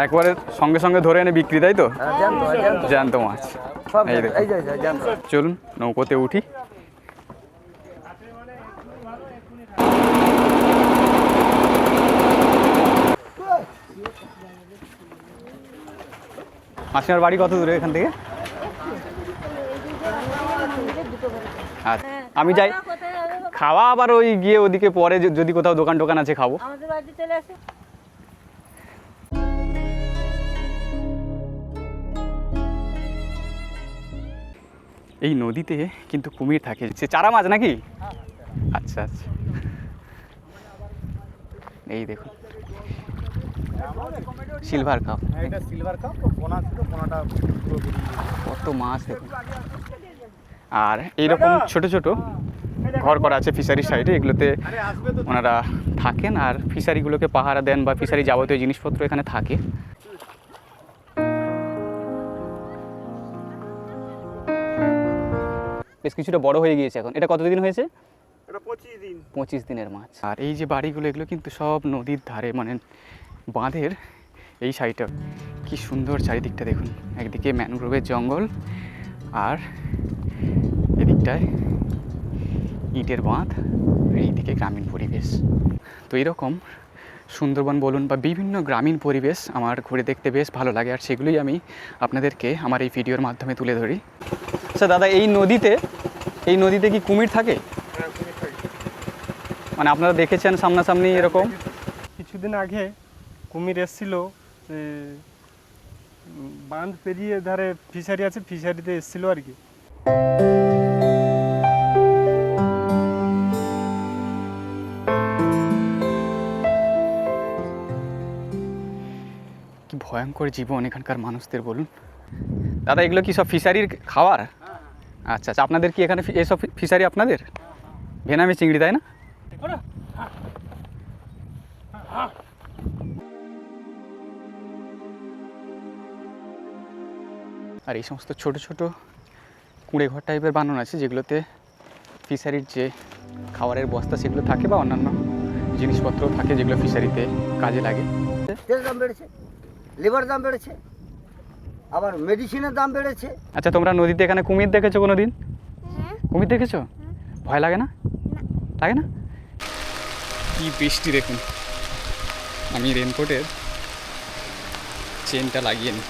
একবারে সঙ্গে সঙ্গে ধরে এনে বিক্রি, তাই তো? জ্যান্ত মাছ। চলুন নৌকোতে উঠি। মাসিমার বাড়ি কত দূরে এখান থেকে? আচ্ছা, আমি যাই খাওয়া, আবার ওই গিয়ে ওদিকে পরে যদি কোথাও দোকান টোকান আছে খাবো। এই নদীতে কিন্তু কুমির থাকে, সে চারা মাছ নাকি? আচ্ছা আচ্ছা, এই দেখুন সিলভার কাপ, কত মাছ দেখুন। আর এইরকম ছোট ছোট ঘর করা আছে ফিশারির সাইডে, এগুলোতে ওনারা থাকেন আর ফিশারিগুলোকে পাহারা দেন বা ফিশারি যাবতীয় জিনিসপত্র এখানে থাকে। বেশ কিছুটা বড় হয়ে গিয়েছে এখন। এটা কতদিন হয়েছে? 25 দিনের মাছ। আর এই যে বাড়িগুলো, এগুলো কিন্তু সব নদীর ধারে, মানে বাঁধের এই সাইডটা। কি সুন্দর চারিদিকটা দেখুন, একদিকে ম্যানগ্রোভের জঙ্গল আর এদিকটায় ইটের বাঁধ, এইদিকে গ্রামীণ পরিবেশ। তো এরকম সুন্দরবন বলুন বা বিভিন্ন গ্রামীণ পরিবেশ আমার ঘুরে দেখতে বেশ ভালো লাগে, আর সেগুলোই আমি আপনাদেরকে আমার এই ভিডিওর মাধ্যমে তুলে ধরি। আচ্ছা দাদা, এই নদীতে কি কুমির থাকে? মানে আপনারা দেখেছেন সামনাসামনি এরকম? কিছুদিন আগে কুমির এসেছিল, বাঁধ পেরিয়ে ধারে ফিশারি আছে, ফিশারিতে এসেছিল আর কি। কি ভয়ঙ্কর জীবন এখানকার মানুষদের বলুন। দাদা এগুলো কি সব ফিশারির খাবার? আচ্ছা আচ্ছা, আপনাদের কি এখানে এসব ফিশারি আপনাদের? ভেনামি চিংড়ি, তাই না? আর এই সমস্ত ছোট ছোট কুঁড়ে ঘর টাইপের বানানো আছে, যেগুলোতে ফিশারির যে খাবারের বস্তা সেগুলো থাকে বা অন্যান্য জিনিসপত্র থাকে যেগুলো ফিশারিতে কাজে লাগে। তেল দাম বেড়েছে, লেবার দাম বেড়েছে, আবার মেডিসিনের দাম বেড়েছে। আচ্ছা, তোমরা নদীতে এখানে কুমির দেখেছো কোনো দিন? কুমির দেখেছো? ভয় লাগে না? লাগে না? কি বৃষ্টি দেখুন। আমি রেনকোটের চেনটা লাগিয়ে নিই।